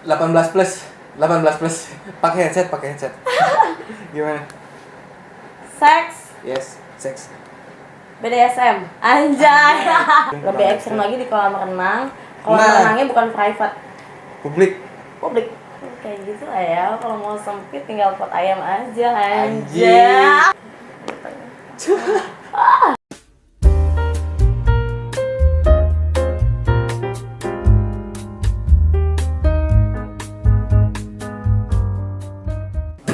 18 plus. 18 plus. Pakai headset. Gimana? Seks. Yes, seks. BDSM. Anjay. Lebih ekstrim lagi di kolam renang. Kolam renangnya bukan private. Publik. Kayak gitu lah ya. Kalau mau sempit tinggal pot ayam aja. Anjay.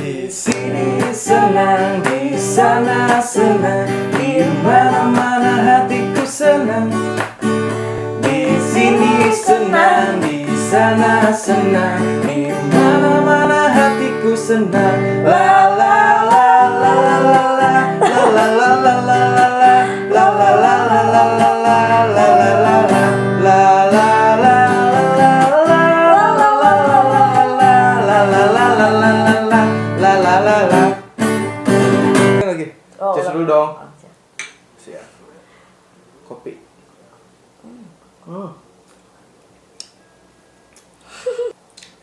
Di sini senang, di sana senang, di mana-mana hatiku senang. Di sini senang, di sana senang, di mana-mana hatiku senang. La la la la la la la la la la la la la la la la la la la lagi. Cus dulu dong. Siap. Kopi.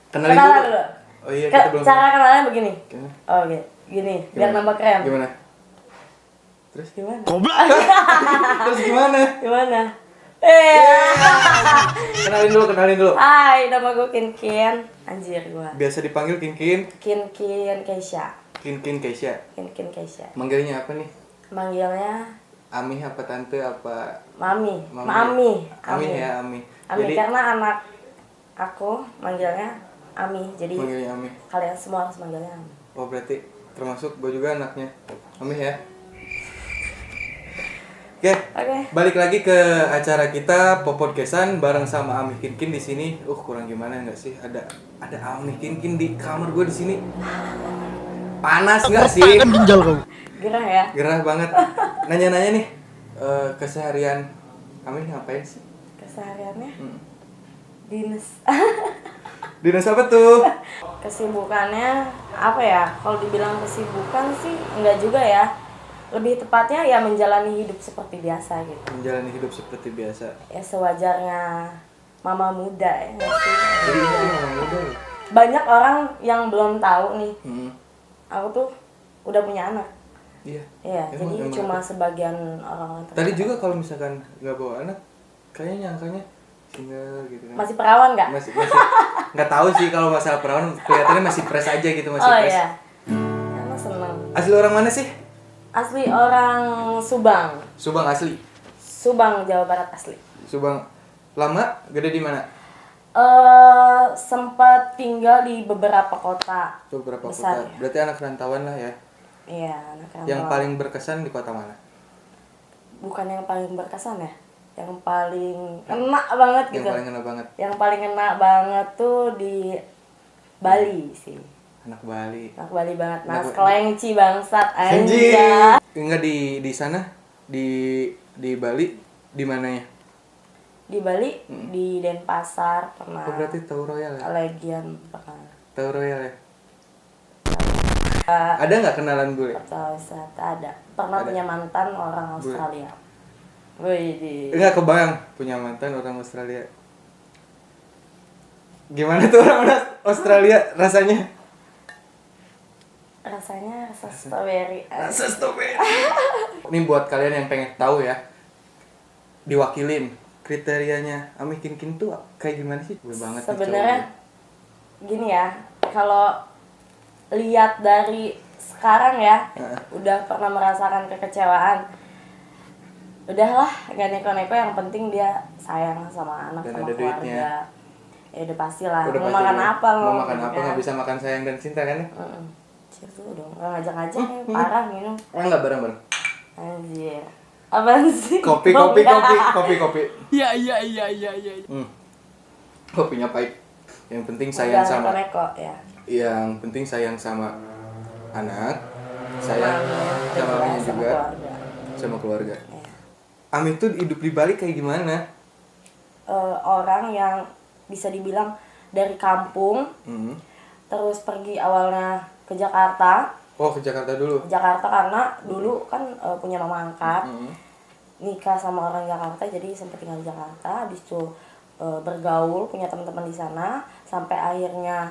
Kenalin dulu. Oh iya, kita belum. Cara kenalnya begini. Gimana? Oh, gini. Biar nambah keren. Gimana? Terus Gimana? goblok. Terus gimana? Gimana? Kenalin dulu. Hai, nama gue Kinkin. Anjir gue. Biasa dipanggil Kinkin. Kinkin Keisha. Kinkin Keisha. Kinkin Keisha. Manggilnya apa nih? Manggilnya Ami apa tante apa? Mami. Ami ya, Ami. Ami Jadi karena anak aku manggilnya Ami. Jadi manggilnya Ami. kalian semua harus manggilnya Ami. Oh, berarti termasuk gue juga anaknya. Ami ya. Oke. Balik lagi ke acara kita Popodcastan bareng sama Ami Kinkin di sini. Kurang gimana enggak sih? Ada Ami Kinkin di kamar gue di sini. Panas enggak sih? Kan ginjal kau. Gerah ya? Gerah banget. Nanya-nanya nih, keseharian Ami ngapain sih? Kesehariannya dinas. Dinas apa tuh? Kesibukannya apa ya? Kalau dibilang kesibukan sih enggak juga ya. Lebih tepatnya ya menjalani hidup seperti biasa gitu. Menjalani hidup seperti biasa. Ya sewajarnya mama muda ya nggak sih? Jadi itu mama muda loh. Banyak orang yang belum tahu nih. Aku tuh udah punya anak. Iya. Iya, jadi cuma sebagian orang tadi juga kalau misalkan nggak bawa anak, kayaknya nyangkanya single gitu kan. Masih perawan nggak? Masih nggak tahu sih kalau masalah perawan, kelihatannya masih fresh aja gitu, masih fresh. Iya. Karena seneng. Asli orang mana sih? Asli orang Subang. Subang asli. Subang, Jawa Barat asli. Subang. Lama gede di mana? Sempat tinggal di beberapa kota. Beberapa besar, kota. ya. Berarti anak rantauan lah ya. Iya, anak rantauan. Yang paling berkesan di kota mana? Bukan yang paling berkesan ya. Yang paling kena banget gitu. Yang paling kena banget. Yang paling kena banget tuh di Bali sih. Anak Bali. Anak Bali banget. Mas kelenci bangsat Anjir. anjay. Enggak di sana di Bali di mananya? Di Bali di Denpasar pernah. Oh, berarti tahu Royal ya? Legian pernah. Tahu Royal ya? Ada nggak kenalan bule? Kota wisata ada. Pernah punya mantan orang Australia. Wih, Enggak kebayang punya mantan orang Australia. Gimana tuh orang Australia rasanya? Rasanya rasa strawberry. Rasa strawberry. Ini buat kalian yang pengen tahu ya, diwakilin kriterianya Ami Kinkin tuh kayak gimana sih? Gue banget. Sebenarnya gini ya, kalau lihat dari sekarang ya, udah pernah merasakan kekecewaan. Udahlah, gak neko-neko, yang penting dia sayang sama anak, dan sama ada keluarga. duitnya. Ya udah pastilah. Udah mau pasti makan ya. apa lo? Mau makan apa nggak bisa makan sayang dan cinta kan? Cheers dulu dong, nggak ngajak-ngajak ya, parah minum. Enggak bareng-bareng. Anjir. Apaan sih? Kopi. Iya. Kopinya pahit. Yang penting sayang Udah sama. neko ya. Yang penting sayang sama anak, sayang sama Ami juga, sama keluarga. Ya. Ami tuh hidup di Bali kayak gimana? Orang yang bisa dibilang dari kampung, terus pergi awalnya ke Jakarta. Oh, ke Jakarta dulu. Ke Jakarta karena dulu kan punya mama angkat, nikah sama orang Jakarta, jadi sempat tinggal di Jakarta. Habis itu bergaul, punya teman-teman di sana, sampai akhirnya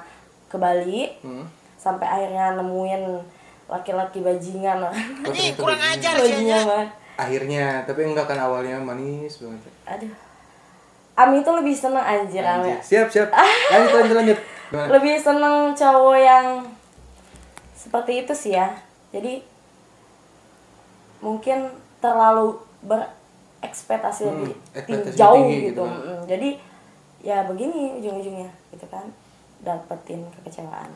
ke Bali, sampai akhirnya nemuin laki-laki bajingan. Ini kurang ajar Bajingan banget. Akhirnya, tapi enggak kan awalnya manis banget. Aduh, Ami tuh lebih seneng anjir, Ami. Siap. Lanjut. Gimana? Lebih seneng cowok yang seperti itu sih ya. Jadi mungkin terlalu berekspektasi lebih ekspektasi jauh tinggi gitu. gitu kan. Jadi ya begini ujung-ujungnya gitu kan, dapetin kekecewaan.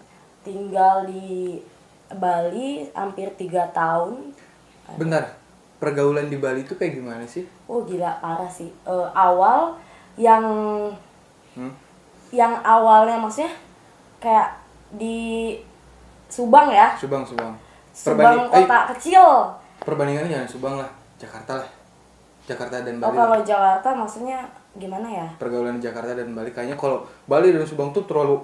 Tinggal di Bali hampir 3 tahun. Bentar, pergaulan di Bali itu kayak gimana sih? Oh gila, parah sih. Awal yang awalnya maksudnya kayak di Subang ya. Subang. Subang kota kecil. Perbandingannya jangan Subang lah, Jakarta lah. Jakarta dan Bali. Oh kalau Jakarta maksudnya gimana ya? Pergaulan di Jakarta dan Bali kayaknya kalau Bali dan Subang tuh terlalu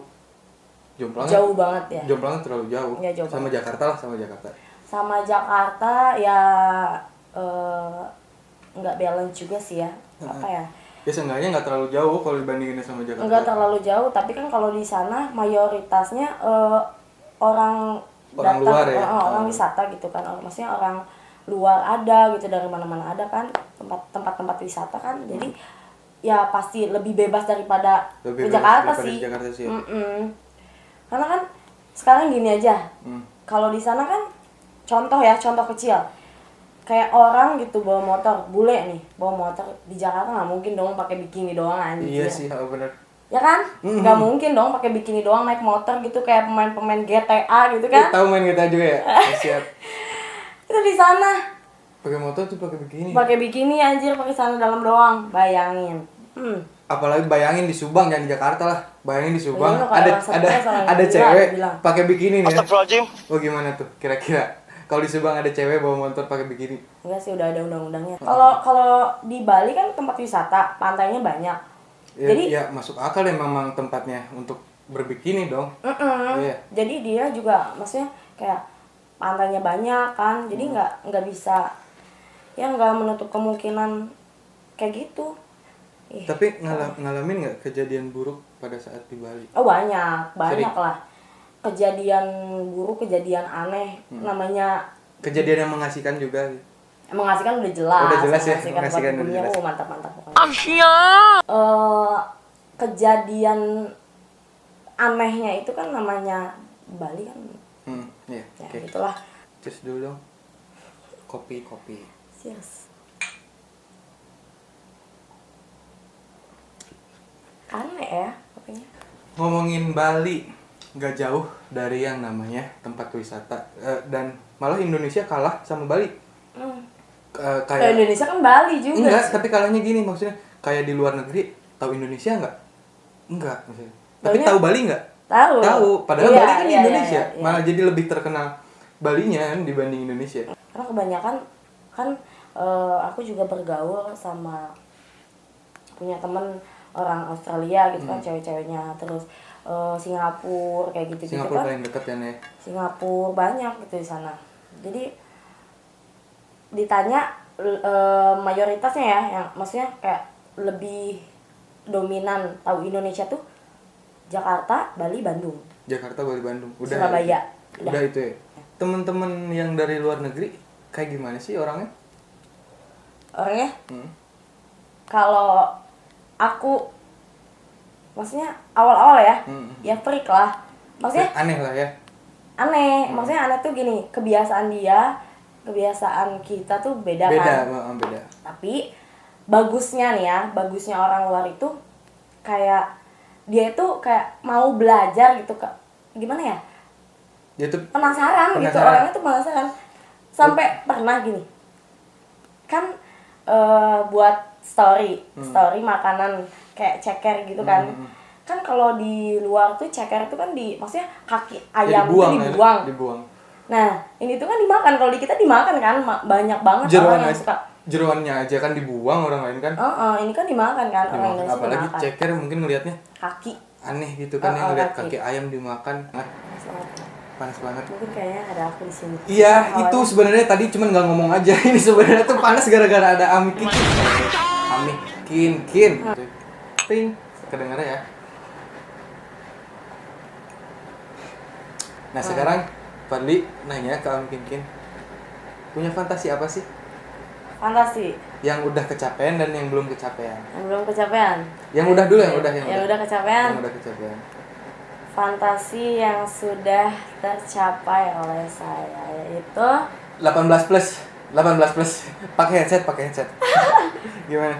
jomplang. Jauh banget ya. Jomplangnya terlalu jauh. Ya, jauh sama banget. Jakarta lah, sama Jakarta. Sama Jakarta ya nggak balance juga sih ya. Apa ya? Ya seenggaknya nggak terlalu jauh kalau dibandingin sama Jakarta. Nggak terlalu jauh, tapi kan kalau di sana mayoritasnya orang datang, luar ya? orang wisata gitu kan. Maksudnya orang luar ada gitu, dari mana-mana ada kan tempat-tempat wisata kan. Jadi ya pasti lebih bebas daripada Lebih ke bebas Jakarta daripada sih. di Jakarta sih ya. Karena kan sekarang gini aja. Kalau di sana kan contoh kecil. Kayak orang gitu bawa motor, bule nih, bawa motor di Jakarta nggak mungkin dong pakai bikini doang anjir. Iya sih, bener. Ya kan? Nggak mungkin dong pakai bikini doang naik motor gitu kayak pemain-pemain GTA gitu kan? Tahu main kita juga ya? Siap. Itu di sana Pakai motor tuh pakai bikini. pakai bikini anjir, pakai celana dalam doang. Bayangin. Apalagi bayangin di Subang, jangan di Jakarta lah. Bayangin di Subang Bayangin lo ada kayak orang stres, orang ada gila, cewek dibilang. pakai bikini nih. Ya. Astagfirullahaladzim. Oh gimana tuh kira-kira? Kalau di Subang ada cewek bawa motor pakai bikini. Enggak sih, udah ada undang-undangnya. Kalau di Bali kan tempat wisata, pantainya banyak. Ya, Jadi ya masuk akal ya memang tempatnya untuk berbikini dong. Iya. Jadi dia juga maksudnya kayak pantainya banyak kan, jadi nggak bisa, ya nggak menutup kemungkinan kayak gitu. Tapi ngalamin nggak kejadian buruk pada saat di Bali? Oh banyak Sering. lah kejadian buruk, kejadian aneh. Namanya Kejadian yang mengasihkan juga. mengasihkan udah jelas. Udah jelas ya, Mengasihkan mengasihkan buat udah dunia, jelas. mantap pokoknya. Kejadian anehnya itu kan namanya Bali kan. Iya. Ya Oke. itulah. Cus dulu dong. Kopi. Cheers. Aneh ya pokoknya. Ngomongin Bali, nggak jauh dari yang namanya tempat wisata dan malah Indonesia kalah sama Bali. Kayak Indonesia kan Bali juga. enggak, sih. tapi kalahnya gini maksudnya kayak di luar negeri tahu Indonesia enggak maksudnya. Tapi Taunya- tahu Bali enggak? Tahu. Padahal Iya, Bali kan di iya, Indonesia, iya. malah jadi lebih terkenal Balinya kan dibanding Indonesia. Karena kebanyakan kan aku juga bergaul sama punya temen orang Australia gitu kan, cewek-ceweknya, terus Singapura kayak gitu Singapura kan. paling deket kan ya. Singapura banyak gitu di sana. Jadi ditanya mayoritasnya ya, yang maksudnya kayak lebih dominan tahu Indonesia tuh Jakarta, Bali, Bandung. Jakarta, Bali, Bandung. Udah. Surabaya. Udah itu ya. Temen-temen yang dari luar negeri kayak gimana sih orangnya? Orangnya kalau aku maksudnya awal-awal ya, ya freak lah. Maksudnya Aneh lah ya. aneh, maksudnya aneh tuh gini, kebiasaan dia, kebiasaan kita tuh beda kan. Beda. Tapi bagusnya nih ya, bagusnya orang luar itu kayak dia itu kayak mau belajar gitu, gimana ya? Dia tuh Penasaran gitu, Penasaran. orangnya tuh penasaran. Sampai pernah gini. Kan buat story makanan kayak ceker gitu kan. Kan kalau di luar tuh ceker itu kan maksudnya kaki ayam itu dibuang. Dibuang. Nah, ini tuh kan dimakan. Kalau di kita dimakan kan, banyak banget orang yang suka. Jeroannya aja kan dibuang orang lain kan. Ini kan dimakan kan, orang Indonesia Apalagi dimakan. ceker mungkin ngelihatnya Kaki. aneh gitu kan, yang ngeliat kaki. kaki ayam dimakan. Panas banget. Mungkin kayaknya ada aku di sini. Iya, Awalnya. itu sebenarnya tadi cuman nggak ngomong aja. Ini sebenarnya tuh panas gara-gara ada Ami Kin. ting kedengaran ya. Nah sekarang Fadli nanya ke Om Kinkin, punya fantasi apa sih? Fantasi Yang udah kecapean dan yang belum kecapean. yang belum kecapean. Yang udah dulu, yang udah kecapean. Yang udah kecapean. Fantasi yang sudah tercapai oleh saya yaitu 18 plus. Pakai headset. Gimana?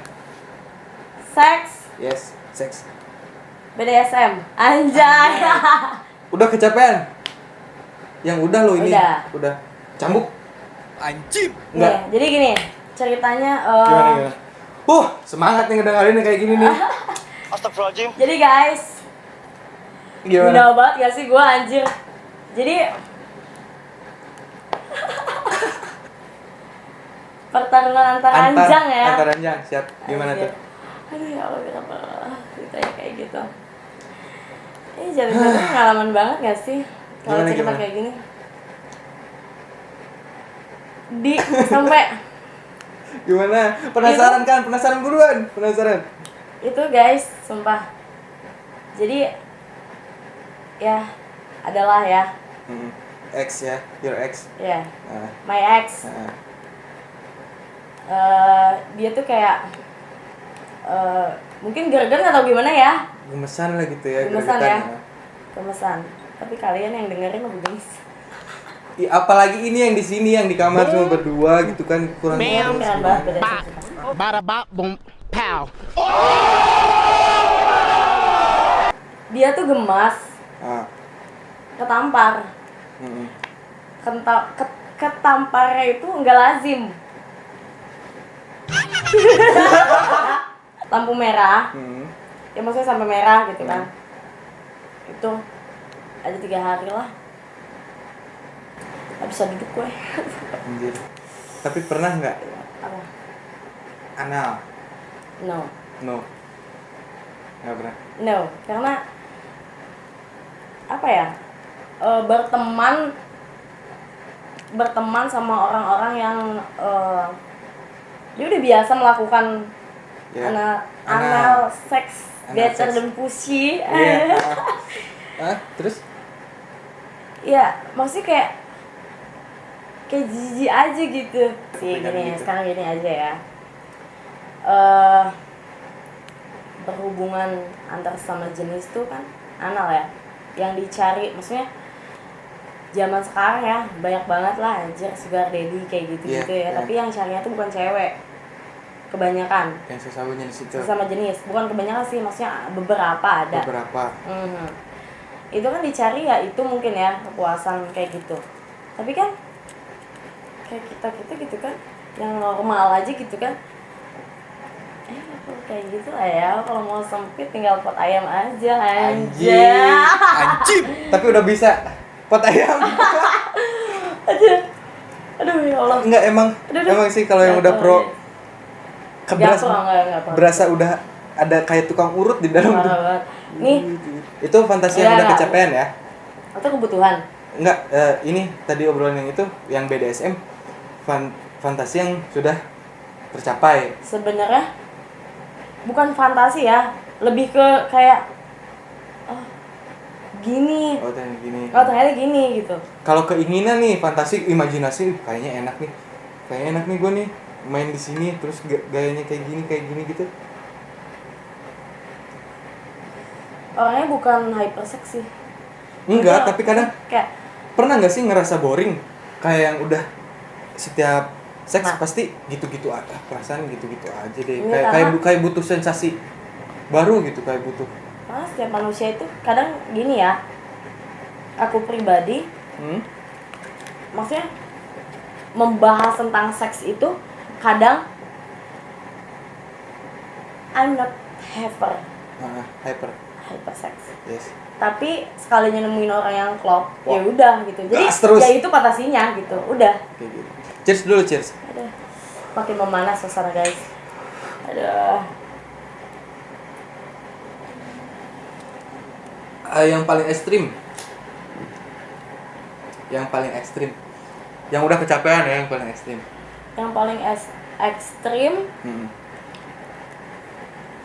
seks, Yes, seks. BDSM. Anjay. Udah kecapean? Yang udah lo ini. Udah. Cambuk? Anjir. Enggak. Nih, jadi gini, ceritanya Gimana? Semangat nih ngedengerin kayak gini nih. Astagfirullahaladzim. jadi guys, Gimana? gila banget gak sih gue anjir. Jadi pertarungan antar ranjang ya. Antar ranjang, siap. Gimana Anjir. tuh? Aduh ya Allah, kenapa ceritanya kayak gitu. Ini jadi pengalaman banget gak sih kalau cerita Gimana? kayak gini. Sampai Gimana? Penasaran kan? Penasaran buruan. Penasaran. itu guys, sumpah. Jadi ya adalah ya. Ex ya, your ex. Ya, Nah, my ex. nah. Dia tuh kayak mungkin gergen atau gimana ya. Gemesan lah gitu ya. Gemesan gregetan ya. Gemesan. Tapi kalian yang dengerin lebih gemes. Apalagi ini yang di sini yang di kamar cuma berdua gitu kan kurang Keren kurang banget beda. Bada bop boom pow. Dia tuh gemas, ketampar. Ketamparnya itu nggak lazim. Lampu merah, ya maksudnya sampai merah gitu kan. Itu ada 3 hari lah. Gak bisa duduk gue. Anjir. Tapi pernah nggak Apa? anal? No. No. Nggak pernah. No, karena apa ya? Berteman sama orang-orang yang dia udah biasa melakukan anal seks better than pussy. Iya. Terus? Ya, maksudnya kayak jijik aja gitu. Sih gini, gitu. sekarang gini aja ya. Berhubungan antar sama jenis tuh kan anal ya. Yang dicari, maksudnya zaman sekarang ya banyak banget lah anjir sugar daddy kayak gitu-gitu ya. Tapi yang carinya tuh bukan cewek. Kebanyakan. Yang sesama jenis itu. Sesama jenis, bukan kebanyakan sih, maksudnya beberapa ada. Beberapa. Itu kan dicari ya itu mungkin ya kepuasan kayak gitu. Tapi kan kayak kita gitu kan yang normal aja gitu kan. Kayak gitu lah ya, kalau mau sempit tinggal pot ayam aja Anjir. Tapi udah bisa pot ayam. Aduh ya Allah. Enggak emang sih kalau yang udah pro berasa udah ada kayak tukang urut di dalam tuh. Nih, itu fantasi yang udah kecapean ya? Atau kebutuhan? Enggak, ini tadi obrolan yang itu yang BDSM fantasi yang sudah tercapai. Sebenarnya bukan fantasi ya, lebih ke kayak gini. Oh, ternyata gini gitu. Kalau keinginan nih, fantasi, imajinasi, kayaknya enak nih gue nih main di sini terus gayanya kayak gini gitu. Orangnya bukan hypersex sih. Enggak, tapi kadang kayak pernah nggak sih ngerasa boring kayak yang udah setiap seks pasti gitu-gitu aja, perasaan gitu-gitu aja deh. Kayak butuh sensasi baru gitu, kayak butuh. Karena setiap manusia itu kadang gini ya. Aku pribadi, maksudnya membahas tentang seks itu kadang I'm not hypersex. Yes. Tapi sekalinya nemuin orang yang klop, ya udah gitu. Jadi ya itu fantasinya gitu, udah. Kayak gitu. Cheers dulu, cheers. Aduh, makin memanas suasana guys. Aduh. Yang paling ekstrim. Yang udah kecapean ya, yang paling ekstrim. Yang paling ekstrim.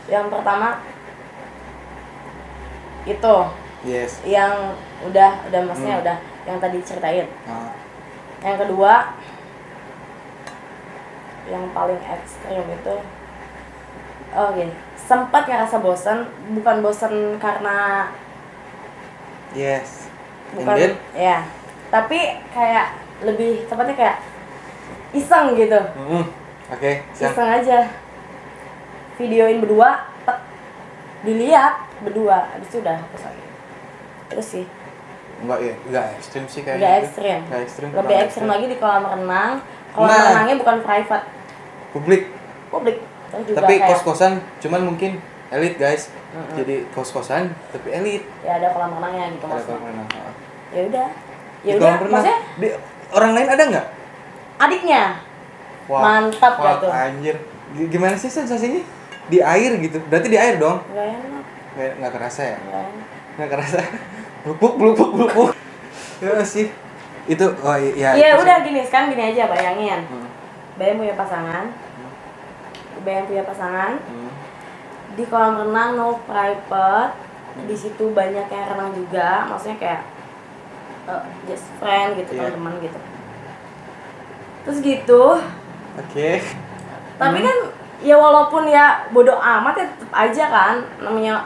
Yang pertama itu Yes. yang udah maksudnya udah yang tadi ceritain. Ah. Yang kedua, yang paling ekstrim itu, oke, sempat ngerasa bosan, bukan bosan karena Yes. bukan And then? ya, tapi kayak lebih tepatnya kayak iseng gitu, Oke, siap. iseng aja, videoin berdua, dilihat berdua, habis itu udah hapus lagi. Terus sih, Enggak ekstrim sih kayaknya. nggak itu. ekstrim, Nggak ekstrim. lebih kurang ekstrim lagi di kolam renang. Kolam Nah. renangnya bukan private, Publik. publik. Terus juga Tapi kayak, kos-kosan cuman mungkin elit guys. Jadi kos-kosan tapi elit. ya ada kolam renangnya gitu Ada maksudnya. kolam renang. Ya udah, Di ya udah, kolam renang. maksudnya Di, orang lain ada nggak? adiknya. Mantap wah, gak tuh? Anjir. Gimana sih sensasinya? Di air gitu. Berarti di air dong. Gak enak, Nggak kerasa ya? gak enak. Nggak kerasa. Blupuk. Ya sih. Itu oh iya. Ya itu udah sih. gini, sekarang gini aja bayangin. Hmm. Bayang punya pasangan. Bayang punya pasangan. Hmm. Di kolam renang no private. Di situ banyak yang renang juga, maksudnya kayak just friend gitu, Iya. teman-teman gitu. Terus gitu. Oke. Tapi kan ya walaupun ya bodoh amat ya tetap aja kan namanya,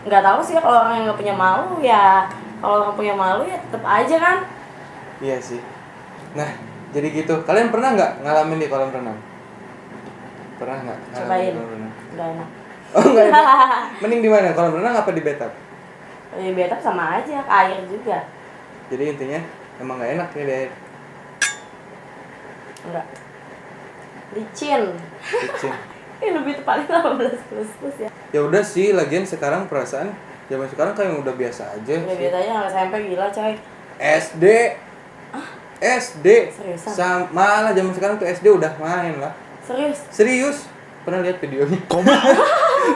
nggak tahu sih kalau orang yang nggak punya malu ya, kalau orang punya malu ya tetap aja kan. Iya sih. Nah, jadi gitu. Kalian pernah nggak ngalamin di kolam renang? Pernah nggak? ngalamin Cobain. di kolam renang? Nggak enak. Oh nggak enak. Mending di mana? Kolam renang apa di bathtub? Ya betap sama aja, ke air juga. Jadi intinya emang nggak enak ya di air. Enggak. Licin. Licin. Ini lebih tepatnya 18 plus ya. Ya udah sih, lagian sekarang perasaan zaman sekarang kayak udah biasa aja. Udah sih. biasa aja anak SMP gila coy. SD. SD. Seriusan? Malah zaman sekarang tuh SD udah main lah. Serius? Serius? Pernah lihat videonya?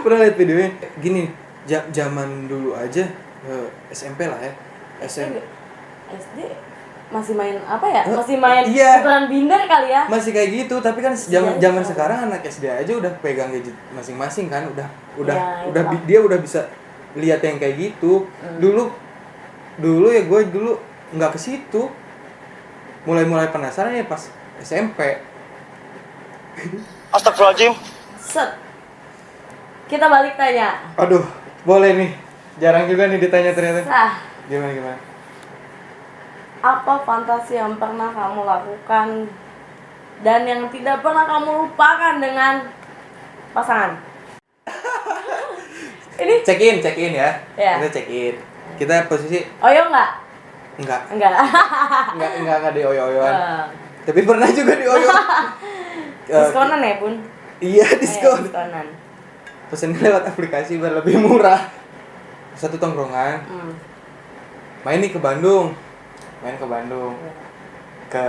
Pernah lihat videonya? Gini, zaman dulu aja SMP lah ya. SD masih main apa ya? Masih main Iya. puteran binder kali ya? Masih kayak gitu, tapi kan zaman Iya, zaman iya. sekarang anak SD aja udah pegang gadget masing-masing kan, udah Ya, dia udah bisa lihat yang kayak gitu. Dulu ya gue dulu nggak ke situ. Mulai penasaran ya pas SMP. Astagfirullahaladzim. Set. Kita balik tanya. Aduh, boleh nih. Jarang juga nih ditanya ternyata. Nah, Gimana? apa fantasi yang pernah kamu lakukan dan yang tidak pernah kamu lupakan dengan pasangan? Ini Check in ya. Iya. Kita check in. Kita posisi Oyo nggak? enggak Enggak. di oyo-oyoan. Tapi pernah juga di oyo. Diskonan ya pun? Iya, Iya, diskon. diskonan. Pesennya lewat aplikasi biar lebih murah. Satu tongkrongan. Main nih ke Bandung. Ke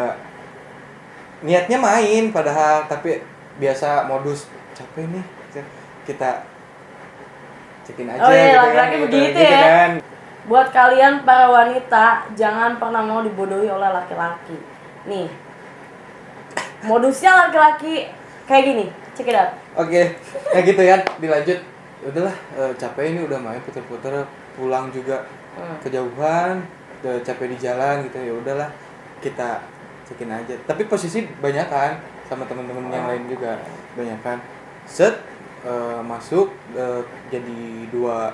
niatnya main padahal, tapi biasa modus capek nih. Kita cekin aja Oh iya, gitu laki-laki gitu, begitu gitu ya. kan. Buat kalian para wanita, jangan pernah mau dibodohi oleh laki-laki. Nih, modusnya laki-laki kayak gini, check it out. Oke, ya gitu ya, dilanjut. Udahlah, capek ini udah main puter-puter, pulang juga kejauhan, udah capek di jalan gitu, ya udahlah kita cekin aja. Tapi posisi banyak kan sama teman-teman yang lain juga banyak kan. Set masuk jadi dua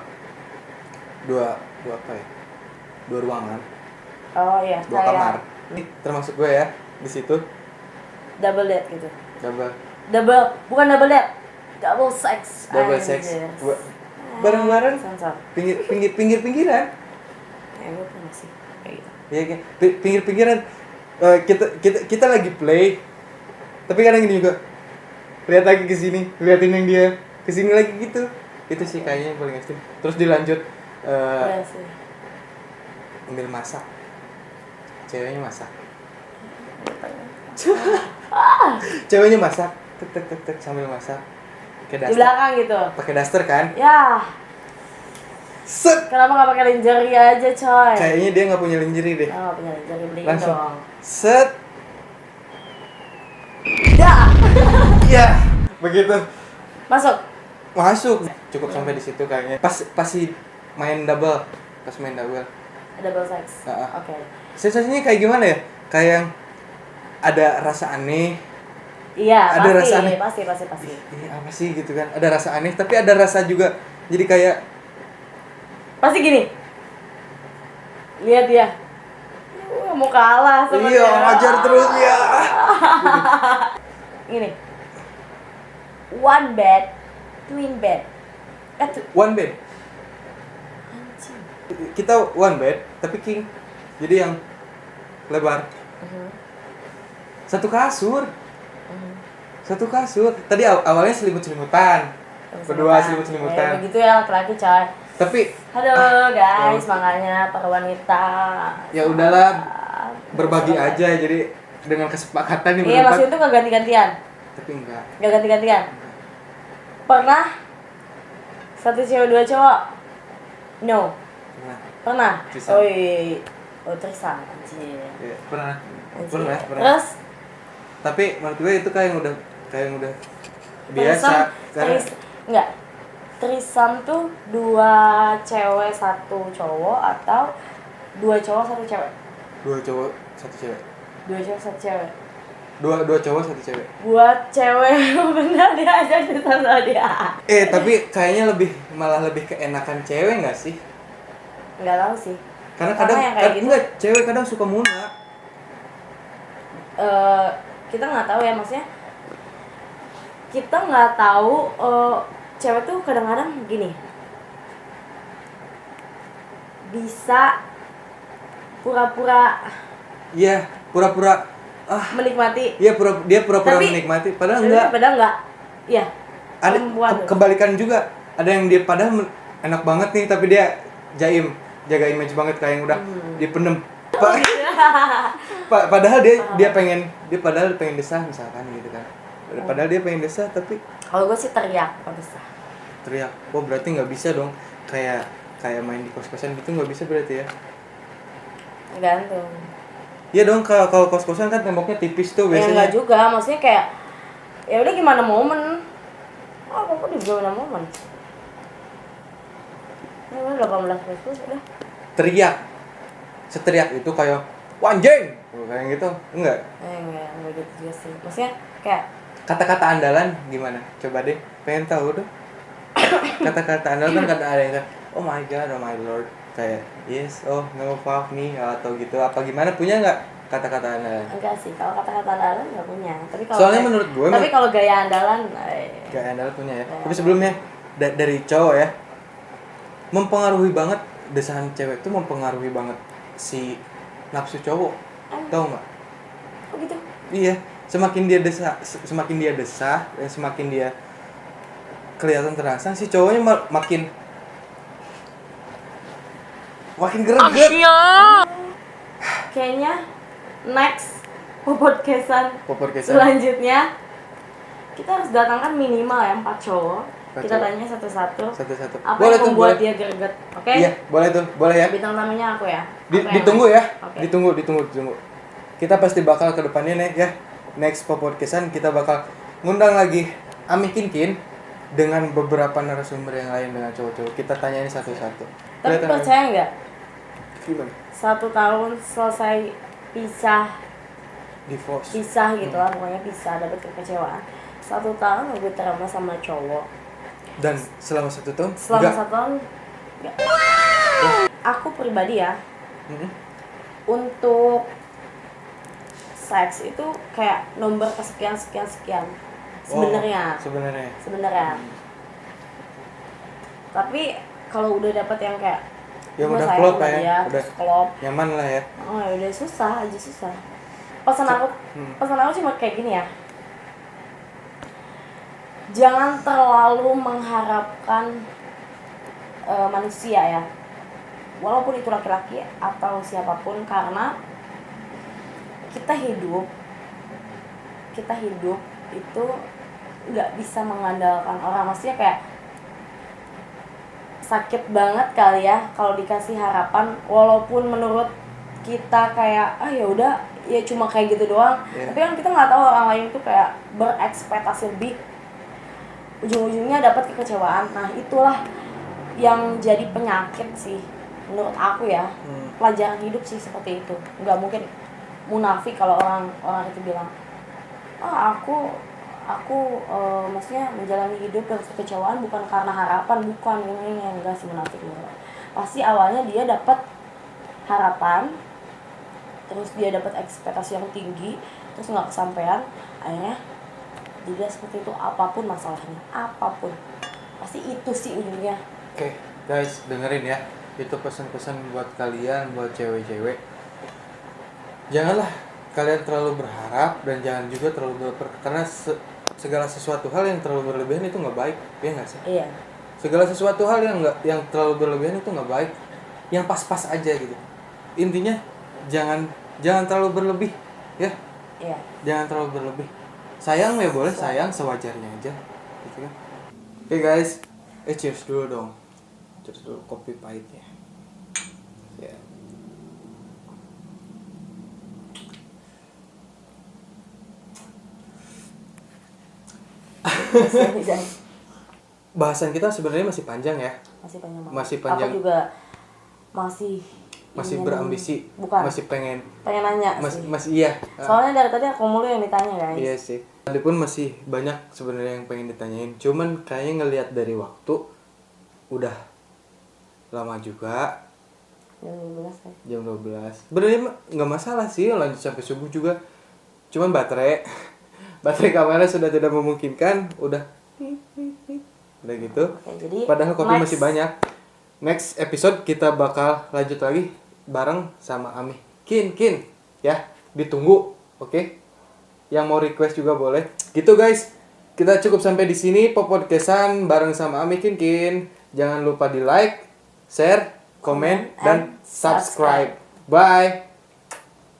apa ya? Dua ruangan, Oh iya, dua kamar. Ini termasuk gue ya di situ. double date gitu. Bukan double date, double sex. Double sex. Anjir. Bareng-bareng. Sensor. Pinggiran. Gue pernah sih kayak gitu. Iya kan, pinggir-pinggiran. Kita lagi play, tapi kadang gini juga, lihat lagi ke sini, liatin yang dia ke sini lagi gitu. Itu sih kayaknya yang paling ekstrim. Terus dilanjut Iya sih. ambil masak, ceweknya masak, ceweknya masak, tek sambil masak, pakai Di daster, belakang gitu. pakai daster kan, Ya, set. kenapa nggak pakai lingerie aja coy? Kayaknya dia nggak punya lingerie deh. Nggak punya lingerie, beliin Langsung. dong. Set. Ya, Iya, begitu. masuk. Masuk. Cukup sampai di situ kayaknya. Pas si main double, pas main double. Double sex. Heeh. Oke. Sensasinya kayak gimana ya? Kayak yang ada rasa aneh. Iya, Ada pasti, rasa aneh. pasti. Ini apa sih gitu kan? Ada rasa aneh, tapi ada rasa juga. Jadi kayak Pasti gini. Lihat dia. Mau kalah sama iya, dia. ngajar terus ya. Gini. One bed, twin bed. One bed. Anjing. Kita one bed, tapi king. Jadi yang lebar. Satu kasur. Satu kasur. Tadi awalnya selimut-selimutan. Berdua Ya, selimut-selimutan. begitu ya laki-laki coy. Tapi Halo guys, makanya para wanita. ya udahlah, berbagi aja. Jadi dengan kesepakatan nih Iya, berempat. maksudnya itu nggak ganti-gantian. Tapi enggak. Nggak ganti-gantian. Pernah satu cewek dua cowok? No. Pernah. Pernah? Trisam. Oh iya. Oh trisam. Anjir. Iya, pernah. Anjir. Pernah. Terus Tapi menurut gue itu kayak yang udah biasa. Karena enggak. Trisam tuh dua cewek satu cowok atau dua cowok satu cewek? dua cowok satu cewek. Dua cowok satu cewek. Dua cowok satu cewek. Buat cewek bener diajak di sana dia. Tapi kayaknya malah lebih keenakan cewek nggak sih? Enggak tahu sih. Karena kadang yang kayak gitu. enggak, cewek kadang suka muna. Kita nggak tahu ya, maksudnya kita nggak tahu cewek tuh kadang-kadang gini bisa pura-pura Iya, pura-pura menikmati. Iya, dia pura-pura Tapi- menikmati padahal enggak. Padahal enggak. Iya. Ada perempuan tuh. kebalikan juga. Ada yang dia padahal enak banget nih tapi dia jaga image banget kayak yang udah dipendem. Padahal dia pengen desah misalkan gitu kan. Padahal dia pengen desah tapi Kalau gue sih teriak, nggak bisa. teriak. Oh, berarti nggak bisa dong. Kayak main di kos-kosan gitu nggak bisa berarti ya. Gantung. Iya dong, kalau kos-kosan kan temboknya tipis tuh Ya enggak biasanya. juga, maksudnya kayak ya udah gimana momen. Oh, apa juga gimana momen. Ya udah 18 plus udah. Teriak. Seteriak itu kayak wanjeng. Kayak gitu. Enggak. Enggak gitu juga sih. Maksudnya kayak Kata-kata andalan gimana? Coba deh, pengen tahu dong. Kata-kata andalan kan ada yang kan, oh my god, oh my lord, kayak yes, oh no fuck me atau gitu. Apa gimana, punya nggak kata-kata andalan? enggak sih, kalau kata-kata andalan enggak punya. Tapi kalau Soalnya menurut gue tapi kalau gaya andalan gak andalan punya ya. Gaya Tapi sebelumnya dari cowok ya, mempengaruhi banget desahan cewek tuh, mempengaruhi banget si nafsu cowok. Tahu nggak? oh gitu. Iya, semakin dia desah dan semakin dia kelihatan terangsang, si cowoknya makin greget. Kayaknya next podcastan Podcastan. selanjutnya kita harus datangkan minimal ya 4 cowok. Empat Kita cowok. tanya satu-satu. Satu-satu. Apa Boleh yang tuh, membuat boleh. dia greget? Oke? Iya, boleh tuh, boleh ya. Bintang tamunya aku ya. Apa yang Ditunggu ya. Oke. Ditunggu. Kita pasti bakal ke depannya nih ya. Next podcastan kita bakal ngundang lagi Ami Kinkin dengan beberapa narasumber yang lain dengan cowok-cowok. Kita tanyain satu-satu. Tapi Kelihatan percaya nggak? gimana? 1 tahun selesai pisah Divorce. gitu lah, pokoknya pisah, dapat kekecewaan. 1 tahun gue trauma sama cowok. Dan selama 1 tahun? Selama Enggak. 1 tahun nggak. Aku pribadi ya, Mm-mm. untuk seks itu kayak nomor kesekian sekian sebenarnya. Oh, sebenarnya. Tapi kalau udah dapat yang kayak Ya gua udah sayang klop sama ya, dia, udah terus klop. nyaman lah ya. Oh ya udah susah. Pesan aku cuma kayak gini ya. Jangan terlalu mengharapkan manusia ya. Walaupun itu laki-laki atau siapapun, karena kita hidup itu nggak bisa mengandalkan orang. Maksudnya kayak sakit banget kali ya kalau dikasih harapan, walaupun menurut kita kayak ya udah ya cuma kayak gitu doang. Yeah. Tapi kan kita nggak tahu orang lain tuh kayak berekspektasi lebih, ujung-ujungnya dapat kekecewaan. Nah itulah yang jadi penyakit sih menurut aku ya. Pelajaran hidup sih seperti itu. Nggak mungkin munafik kalau orang itu bilang aku maksudnya menjalani hidup dengan kekecewaan bukan karena harapan, bukan ini enggak sih munafik. Pasti awalnya dia dapat harapan, terus dia dapat ekspektasi yang tinggi, terus nggak kesampaian, akhirnya dia seperti itu. Apapun masalahnya, apapun pasti itu sih ujungnya. Oke, guys, dengerin ya. Itu pesan-pesan buat kalian, buat cewek-cewek. Janganlah kalian terlalu berharap dan jangan juga terlalu karena segala sesuatu hal yang terlalu berlebihan itu nggak baik, ya nggak sih? Iya. Segala sesuatu hal yang terlalu berlebihan itu nggak baik. Yang pas-pas aja gitu. Intinya jangan terlalu berlebih, ya. Iya. Jangan terlalu berlebih. Sayang ya boleh sayang sewajarnya aja, gitu kan. Oke guys, cheers dulu dong. Cheers dulu kopi pahitnya. Ya. Bahasan kita sebenarnya masih panjang ya. Masih panjang banget. Masih panjang. Aku juga masih berambisi. Bukan. Masih pengen nanya sih. masih iya. Soalnya dari tadi aku mulu yang ditanya, guys. Iya sih. Tadi pun masih banyak sebenarnya yang pengen ditanyain. Cuman kayaknya ngelihat dari waktu udah lama juga. Jam 12 ya. Jam 12. Sebenarnya nggak masalah sih lanjut sampai subuh juga. Cuman baterai kamera sudah tidak memungkinkan. Udah gitu. Oke, jadi Padahal kopi next. masih banyak. Next episode kita bakal lanjut lagi bareng sama Ami. Kin ya, ditunggu. Oke. Yang mau request juga boleh. Gitu guys. Kita cukup sampai di sini podcastan bareng sama Ami Kin. Jangan lupa di like, share, komen, dan subscribe. Bye.